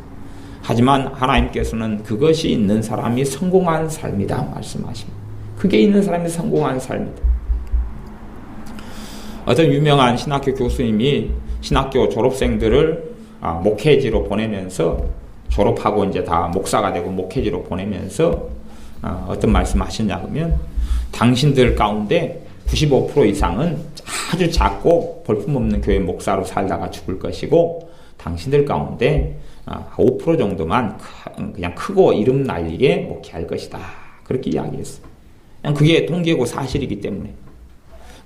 Speaker 1: 하지만 하나님께서는 그것이 있는 사람이 성공한 삶이다 말씀하십니다. 그게 있는 사람이 성공한 삶이다. 어떤 유명한 신학교 교수님이 신학교 졸업생들을 목회지로 보내면서, 졸업하고 이제 다 목사가 되고 목회지로 보내면서 어떤 말씀 하셨냐 그러면, 당신들 가운데 95% 이상은 아주 작고 볼품없는 교회 목사로 살다가 죽을 것이고, 당신들 가운데 5% 정도만 그냥 크고 이름 날리게 목회할 것이다. 그렇게 이야기했어요. 그냥 그게 통계고 사실이기 때문에.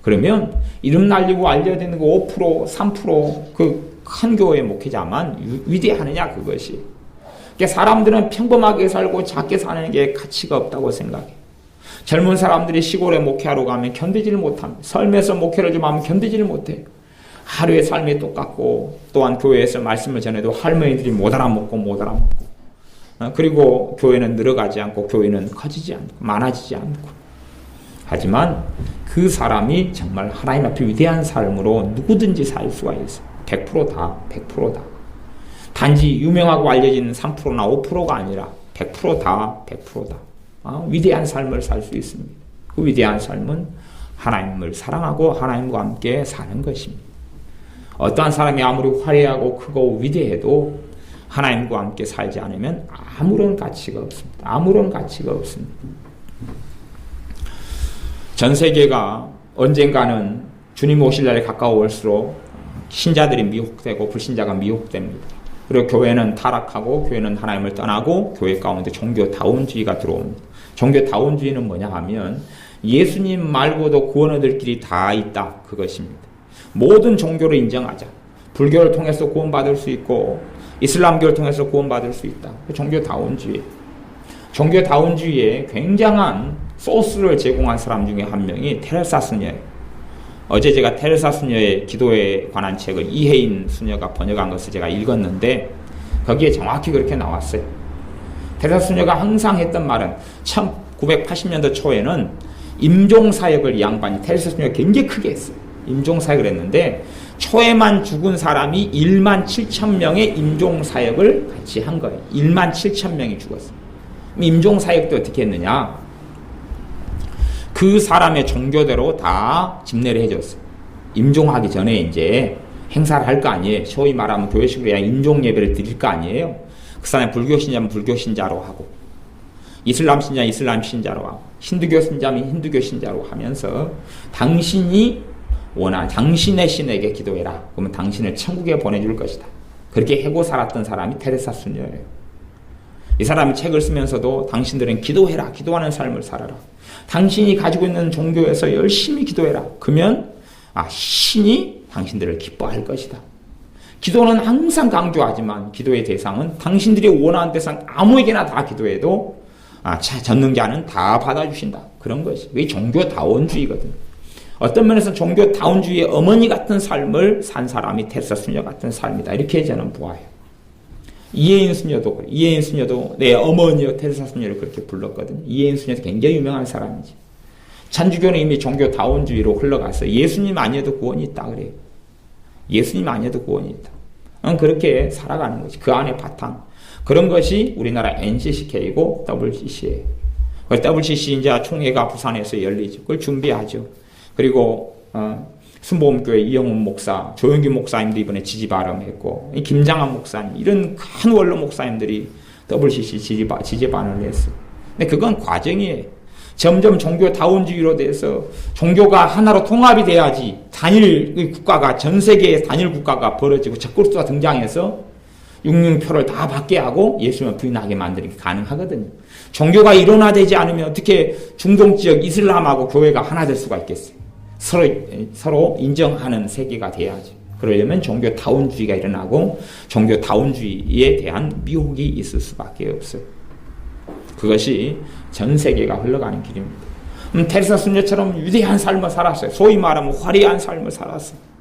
Speaker 1: 그러면 이름 날리고 알려야 되는 거 5%, 3% 그 큰 교회 목회자만 위대하느냐 그것이. 그러니까 사람들은 평범하게 살고 작게 사는 게 가치가 없다고 생각해요. 젊은 사람들이 시골에 목회하러 가면 견디지를 못합니다. 삶에서 목회를 좀 하면 견디지를 못해요. 하루의 삶이 똑같고, 또한 교회에서 말씀을 전해도 할머니들이 못 알아먹고 그리고 교회는 늘어가지 않고 교회는 커지지 않고 많아지지 않고. 하지만 그 사람이 정말 하나님 앞에 위대한 삶으로 누구든지 살 수가 있어요. 100%다 100%다. 단지 유명하고 알려진 3%나 5%가 아니라 100%다 100%다. 위대한 삶을 살 수 있습니다. 그 위대한 삶은 하나님을 사랑하고 하나님과 함께 사는 것입니다. 어떠한 사람이 아무리 화려하고 크고 위대해도 하나님과 함께 살지 않으면 아무런 가치가 없습니다. 아무런 가치가 없습니다. 전 세계가 언젠가는 주님 오실 날이 가까워올수록 신자들이 미혹되고 불신자가 미혹됩니다. 그리고 교회는 타락하고 교회는 하나님을 떠나고 교회 가운데 종교다운주의가 들어옵니다. 종교다운주의는 뭐냐 하면 예수님 말고도 구원 얻을 길이 다 있다, 그것입니다. 모든 종교를 인정하자. 불교를 통해서 구원받을 수 있고 이슬람교를 통해서 구원받을 수 있다. 종교다운주의. 종교다운주의에 굉장한 소스를 제공한 사람 중에 한 명이 테레사 수녀예요. 어제 제가 테레사 수녀의 기도에 관한 책을 이혜인 수녀가 번역한 것을 제가 읽었는데 거기에 정확히 그렇게 나왔어요. 테레사 수녀가 항상 했던 말은 1980년대 초에는 임종사역을 이 양반이, 테레사 수녀가 굉장히 크게 했어요. 임종사역을 했는데 초에만 죽은 사람이 1만 7천 명의 임종사역을 같이 한 거예요. 1만 7천 명이 죽었어요. 임종사역도 어떻게 했느냐? 그 사람의 종교대로 다 집례를 해줬어요. 임종하기 전에 이제 행사를 할 거 아니에요. 소위 말하면 교회식으로 임종 예배를 드릴 거 아니에요. 그 사람이 불교 신자면 불교 신자로 하고, 이슬람 신자면 이슬람 신자로 하고, 힌두교 신자면 힌두교 신자로 하면서 당신이 당신의 신에게 기도해라. 그러면 당신을 천국에 보내줄 것이다. 그렇게 해고 살았던 사람이 테레사 수녀예요. 이 사람이 책을 쓰면서도 당신들은 기도해라. 기도하는 삶을 살아라. 당신이 가지고 있는 종교에서 열심히 기도해라. 그러면 신이 당신들을 기뻐할 것이다. 기도는 항상 강조하지만 기도의 대상은 당신들이 원하는 대상 아무에게나 다 기도해도 전능자는 다 받아주신다. 그런 것이. 그게 종교다운주의거든요. 어떤 면에서 종교다운주의의 어머니 같은 삶을 산 사람이 테레사 수녀 같은 삶이다. 이렇게 저는 보아요. 이혜인 수녀도 내 어머니여 테레사 수녀를 그렇게 불렀거든요. 이혜인 수녀도 굉장히 유명한 사람이지. 천주교는 이미 종교다운주의로 흘러가서 예수님 아니어도 구원이 있다 그래요. 예수님 아니어도 구원이 있다. 그렇게 살아가는 것이 그 안에 바탕. 그런 것이 우리나라 NCCK이고 WCC예요. WCC 이제 총회가 부산에서 열리죠. 그걸 준비하죠. 그리고 순복음교회 이영훈 목사, 조영기 목사님도 이번에 지지 발언했고, 김장한 목사님, 이런 큰 원로 목사님들이 WCC 지지 발언을 했어요. 근데 그건 과정이에요. 점점 종교다원주의로 돼서 종교가 하나로 통합이 돼야지 단일 국가가, 전 세계의 단일 국가가 벌어지고 적그리스도가 등장해서 육륜표를 다 받게 하고 예수님을 부인하게 만드는 게 가능하거든요. 종교가 일원화되지 않으면 어떻게 중동지역 이슬람하고 교회가 하나 될 수가 있겠어요. 서로 인정하는 세계가 돼야지. 그러려면 종교다원주의가 일어나고 종교다원주의에 대한 미혹이 있을 수밖에 없어요. 그것이 전 세계가 흘러가는 길입니다. 테레사 수녀처럼 위대한 삶을 살았어요. 소위 말하면 화려한 삶을 살았어요.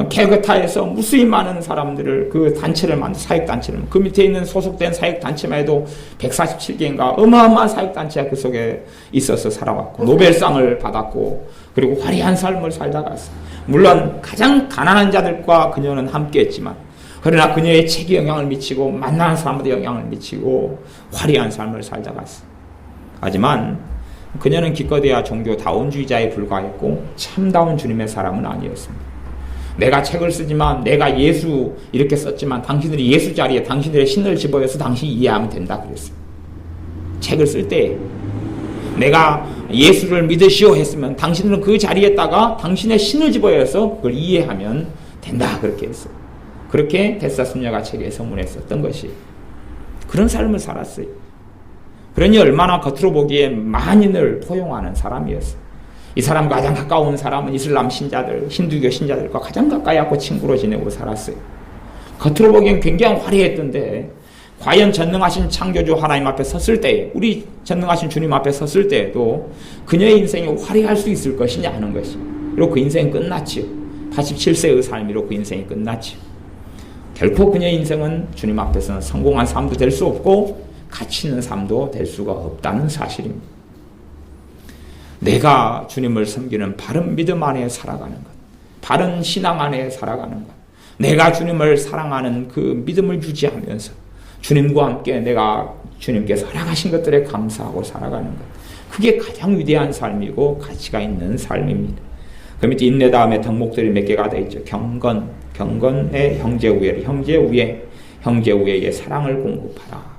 Speaker 1: 캐거타에서 무수히 많은 사람들을 그 단체를 만든 사역단체를, 그 밑에 있는 소속된 사역단체만 해도 147개인가 어마어마한 사역단체가 그 속에 있어서 살아왔고 노벨상을 받았고 그리고 화려한 삶을 살다 갔어요. 물론 가장 가난한 자들과 그녀는 함께했지만 그러나 그녀의 책이 영향을 미치고 만나는 사람들도 영향을 미치고 화려한 삶을 살다 갔어요. 하지만 그녀는 기껏해야 종교다원주의자에 불과했고 참다운 주님의 사람은 아니었습니다. 내가 책을 쓰지만 내가 예수 이렇게 썼지만 당신들이 예수 자리에 당신들의 신을 집어여서 당신이 이해하면 된다 그랬어요. 책을 쓸 때 내가 예수를 믿으시오 했으면 당신들은 그 자리에다가 당신의 신을 집어여서 그걸 이해하면 된다 그렇게 했어요. 그렇게 데스사 수녀가 책에 서문했었던 것이 그런 삶을 살았어요. 그러니 얼마나 겉으로 보기에 만인을 포용하는 사람이었어요. 이 사람 가장 가까운 사람은 이슬람 신자들, 힌두교 신자들과 가장 가까이 하고 친구로 지내고 살았어요. 겉으로 보기엔 굉장히 화려했던데 과연 전능하신 창조주 하나님 앞에 섰을 때, 우리 전능하신 주님 앞에 섰을 때에도 그녀의 인생이 화려할 수 있을 것이냐 하는 것이. 그리고 그 인생은 끝났지요. 87세의 삶으로 그 인생이 끝났지요. 결코 그녀의 인생은 주님 앞에서는 성공한 삶도 될 수 없고 가치 있는 삶도 될 수가 없다는 사실입니다. 내가 주님을 섬기는 바른 믿음 안에 살아가는 것, 바른 신앙 안에 살아가는 것, 내가 주님을 사랑하는 그 믿음을 유지하면서 주님과 함께 내가 주님께 살아가신 것들에 감사하고 살아가는 것, 그게 가장 위대한 삶이고 가치가 있는 삶입니다. 그 밑에 인내 다음에 덕목들이 몇 개가 되어 있죠. 경건의 형제 우애의 사랑을 공급하라.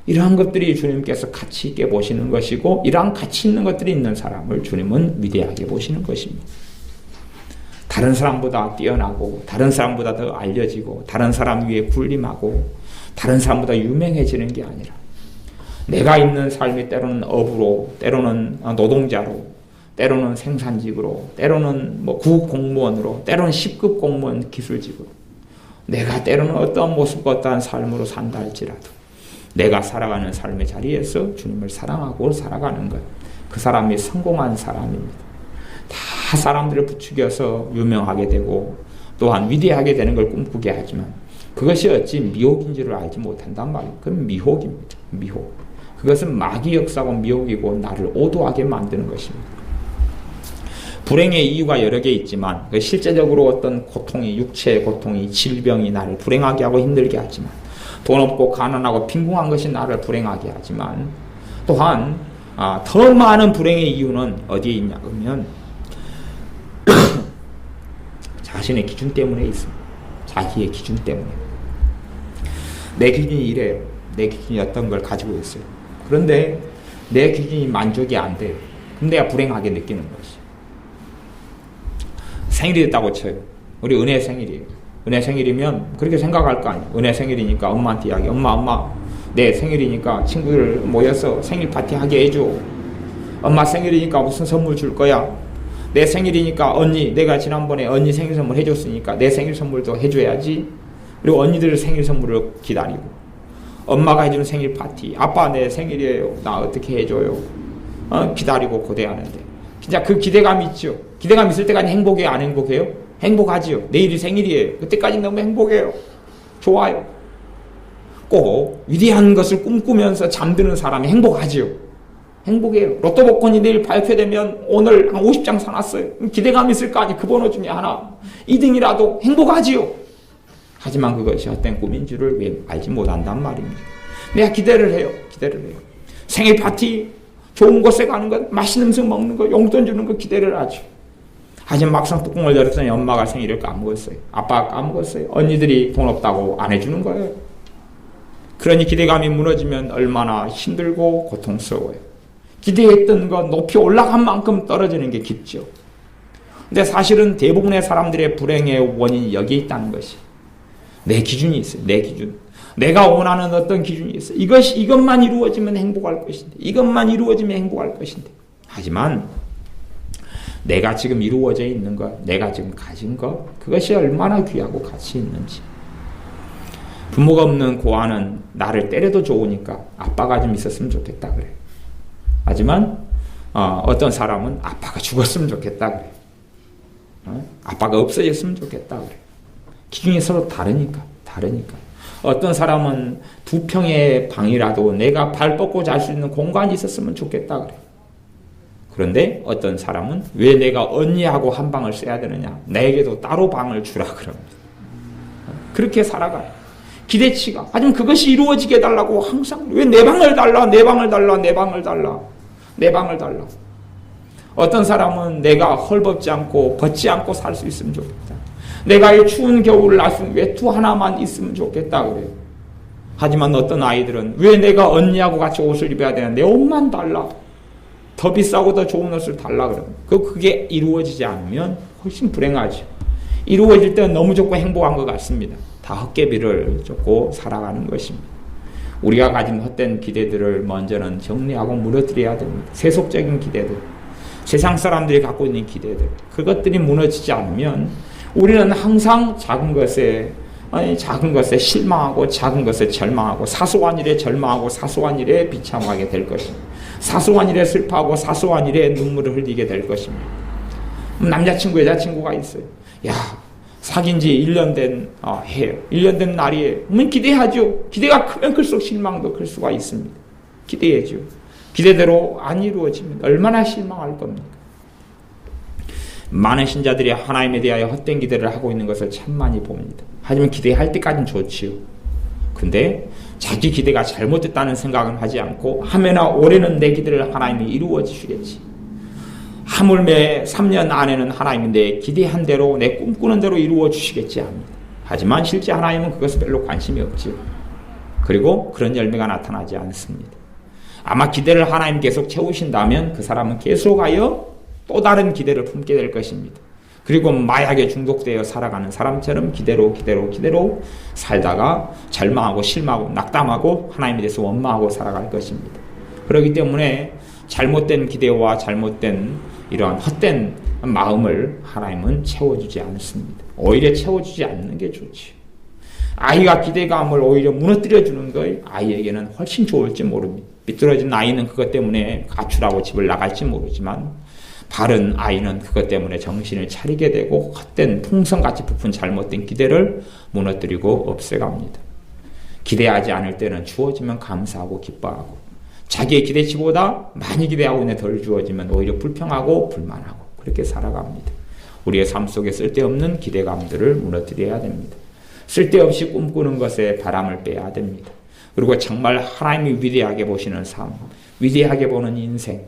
Speaker 1: 이러한 것들이 주님께서 가치 있게 보시는 것이고 이러한 가치 있는 것들이 있는 사람을 주님은 위대하게 보시는 것입니다. 다른 사람보다 뛰어나고 다른 사람보다 더 알려지고 다른 사람 위에 군림하고 다른 사람보다 유명해지는 게 아니라 내가 있는 삶이 때로는 업으로, 때로는 노동자로, 때로는 생산직으로, 때로는 구공무원으로, 때로는 10급 공무원 기술직으로 내가 때로는 어떤 모습과 어떠한 삶으로 산다 할지라도 내가 살아가는 삶의 자리에서 주님을 사랑하고 살아가는 것, 그 사람이 성공한 사람입니다. 다 사람들을 부추겨서 유명하게 되고 또한 위대하게 되는 걸 꿈꾸게 하지만 그것이 어찌 미혹인 줄을 알지 못한단 말이에요. 그건 미혹입니다. 미혹. 그것은 마귀 역사고 미혹이고 나를 오도하게 만드는 것입니다. 불행의 이유가 여러 개 있지만 실제적으로 어떤 고통이, 육체의 고통이, 질병이 나를 불행하게 하고 힘들게 하지만 돈 없고 가난하고 빈궁한 것이 나를 불행하게 하지만 또한 더 많은 불행의 이유는 어디에 있냐 그러면 자신의 기준 때문에 있습니다. 자기의 기준 때문에. 내 기준이 이래요. 내 기준이 어떤 걸 가지고 있어요. 그런데 내 기준이 만족이 안 돼요. 그럼 내가 불행하게 느끼는 것이. 생일이 됐다고 쳐요. 우리 은혜 생일이에요. 은혜 생일이면 그렇게 생각할 거 아니에요. 은혜 생일이니까 엄마한테 이야기. 엄마 내 생일이니까 친구들 모여서 생일 파티 하게 해줘. 엄마 생일이니까 무슨 선물 줄 거야. 내 생일이니까 언니, 내가 지난번에 언니 생일 선물 해줬으니까 내 생일 선물도 해줘야지. 그리고 언니들 생일 선물을 기다리고 엄마가 해주는 생일 파티. 아빠 내 생일이에요. 나 어떻게 해줘요. 기다리고 고대하는데 진짜 그 기대감 있죠. 기대감 있을 때까지 행복해요? 안 행복해요? 행복하지요. 내일이 생일이에요. 그때까지 너무 행복해요. 좋아요. 꼭 위대한 것을 꿈꾸면서 잠드는 사람이 행복하지요. 행복해요. 로또 복권이 내일 발표되면 오늘 한 50장 사놨어요. 기대감 있을 거 아니 그 번호 중에 하나. 2등이라도 행복하지요. 하지만 그것이 헛된 꿈인 줄을 왜 알지 못한단 말입니다. 내가 기대를 해요. 생일 파티, 좋은 곳에 가는 것, 맛있는 음식 먹는 것, 용돈 주는 것 기대를 하죠. 하지만 막상 뚜껑을 열었더니 엄마가 생일을 까먹었어요. 아빠가 까먹었어요. 언니들이 돈 없다고 안 해주는 거예요. 그러니 기대감이 무너지면 얼마나 힘들고 고통스러워요. 기대했던 것 높이 올라간 만큼 떨어지는 게 깊죠. 근데 사실은 대부분의 사람들의 불행의 원인이 여기에 있다는 것이 내 기준이 있어요. 내 기준. 내가 원하는 어떤 기준이 있어요. 이것만 이루어지면 행복할 것인데, 이것만 이루어지면 행복할 것인데. 하지만 내가 지금 이루어져 있는 것, 내가 지금 가진 것, 그것이 얼마나 귀하고 가치 있는지. 부모가 없는 고아는 나를 때려도 좋으니까 아빠가 좀 있었으면 좋겠다 그래. 하지만 어떤 사람은 아빠가 죽었으면 좋겠다 그래. 아빠가 없어졌으면 좋겠다 그래. 기준이 서로 다르니까. 어떤 사람은 2평의 방이라도 내가 발 뻗고 잘 수 있는 공간이 있었으면 좋겠다 그래. 그런데 어떤 사람은 왜 내가 언니하고 한 방을 써야 되느냐. 내게도 따로 방을 주라 그럽니다. 그렇게 살아가요. 기대치가. 하지만 그것이 이루어지게 해달라고 항상 왜 내 방을 달라. 어떤 사람은 내가 헐벗지 않고 벗지 않고 살 수 있으면 좋겠다. 내가 이 추운 겨울을 날 수 있는 외투 하나만 있으면 좋겠다 그래요. 하지만 어떤 아이들은 왜 내가 언니하고 같이 옷을 입어야 되나. 내 옷만 달라. 더 비싸고 더 좋은 옷을 달라 그러면 그게 이루어지지 않으면 훨씬 불행하죠. 이루어질 때는 너무 좋고 행복한 것 같습니다. 다 헛개비를 쫓고 살아가는 것입니다. 우리가 가진 헛된 기대들을 먼저는 정리하고 무너뜨려야 됩니다. 세속적인 기대들, 세상 사람들이 갖고 있는 기대들, 그것들이 무너지지 않으면 우리는 항상 작은 것에 실망하고 작은 것에 절망하고 사소한 일에 절망하고 사소한 일에 비참하게 될 것입니다. 사소한 일에 슬퍼하고 사소한 일에 눈물을 흘리게 될 것입니다. 남자친구 여자친구가 있어요. 야, 사귄 지 1년 된 해요. 1년 된 날이에요. 기대하죠. 기대가 크면 클수록 실망도 클 수가 있습니다. 기대해죠. 기대대로 안 이루어지면 얼마나 실망할 겁니까? 많은 신자들이 하나님에 대하여 헛된 기대를 하고 있는 것을 참 많이 봅니다. 하지만 기대할 때까지는 좋지요. 근데 자기 기대가 잘못됐다는 생각은 하지 않고 하면아 올해는 내 기대를 하나님이 이루어 주시겠지. 하물며 3년 안에는 하나님이 내 기대한 대로 내 꿈꾸는 대로 이루어 주시겠지 합니다. 하지만 실제 하나님은 그것에 별로 관심이 없지요. 그리고 그런 열매가 나타나지 않습니다. 아마 기대를 하나님 계속 채우신다면 그 사람은 계속하여 또 다른 기대를 품게 될 것입니다. 그리고 마약에 중독되어 살아가는 사람처럼 기대로 살다가 절망하고 실망하고 낙담하고 하나님에 대해서 원망하고 살아갈 것입니다. 그렇기 때문에 잘못된 기대와 잘못된 이러한 헛된 마음을 하나님은 채워주지 않습니다. 오히려 채워주지 않는 게 좋지요. 아이가 기대감을 오히려 무너뜨려주는 것 아이에게는 훨씬 좋을지 모릅니다. 삐뚤어진 아이는 그것 때문에 가출하고 집을 나갈지 모르지만 바른 아이는 그것 때문에 정신을 차리게 되고 헛된 풍선같이 부푼 잘못된 기대를 무너뜨리고 없애갑니다. 기대하지 않을 때는 주어지면 감사하고 기뻐하고 자기의 기대치보다 많이 기대하고 있는데 덜 주어지면 오히려 불평하고 불만하고 그렇게 살아갑니다. 우리의 삶 속에 쓸데없는 기대감들을 무너뜨려야 됩니다. 쓸데없이 꿈꾸는 것에 바람을 빼야 됩니다. 그리고 정말 하나님이 위대하게 보시는 삶, 위대하게 보는 인생,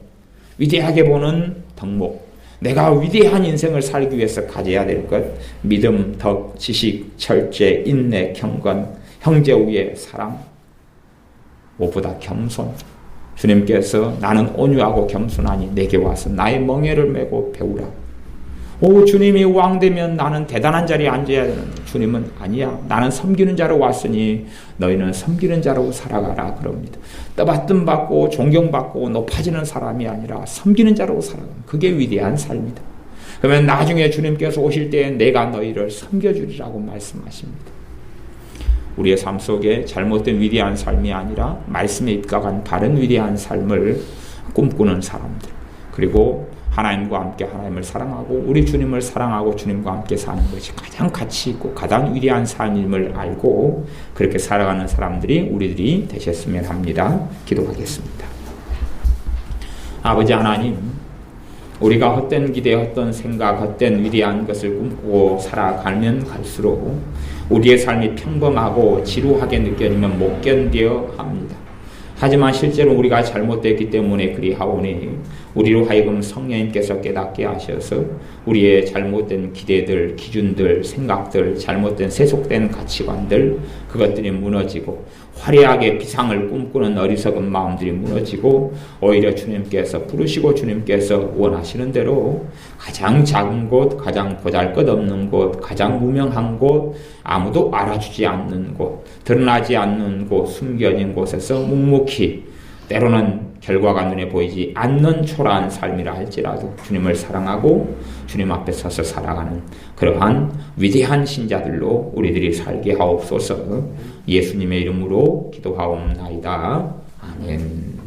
Speaker 1: 위대하게 보는 덕목, 내가 위대한 인생을 살기 위해서 가져야 될 것, 믿음, 덕, 지식, 절제, 인내, 경건, 형제 우애, 사랑, 무엇보다 겸손. 주님께서 나는 온유하고 겸손하니 내게 와서 나의 멍에를 메고 배우라. 오, 주님이 왕되면 나는 대단한 자리에 앉아야 되는데 주님은 아니야. 나는 섬기는 자로 왔으니 너희는 섬기는 자로 살아가라 그럽니다. 떠받침 받고 존경받고 높아지는 사람이 아니라 섬기는 자로 살아가는 그게 위대한 삶이다. 그러면 나중에 주님께서 오실 때에 내가 너희를 섬겨주리라고 말씀하십니다. 우리의 삶 속에 잘못된 위대한 삶이 아니라 말씀에 입각한 바른 위대한 삶을 꿈꾸는 사람들, 그리고 하나님과 함께 하나님을 사랑하고 우리 주님을 사랑하고 주님과 함께 사는 것이 가장 가치 있고 가장 위대한 삶임을 알고 그렇게 살아가는 사람들이 우리들이 되셨으면 합니다. 기도하겠습니다. 아버지 하나님, 우리가 헛된 기대, 헛된 생각, 헛된 위대한 것을 꿈꾸고 살아가면 갈수록 우리의 삶이 평범하고 지루하게 느껴지면 못 견뎌 합니다. 하지만 실제로 우리가 잘못됐기 때문에 그리하오니 우리로 하여금 성령님께서 깨닫게 하셔서 우리의 잘못된 기대들, 기준들, 생각들, 잘못된 세속된 가치관들, 그것들이 무너지고 화려하게 비상을 꿈꾸는 어리석은 마음들이 무너지고 오히려 주님께서 부르시고 주님께서 원하시는 대로 가장 작은 곳, 가장 보잘것없는 곳, 가장 무명한 곳, 아무도 알아주지 않는 곳, 드러나지 않는 곳, 숨겨진 곳에서 묵묵히 때로는 결과가 눈에 보이지 않는 초라한 삶이라 할지라도 주님을 사랑하고 주님 앞에 서서 살아가는 그러한 위대한 신자들로 우리들이 살게 하옵소서. 예수님의 이름으로 기도하옵나이다. 아멘.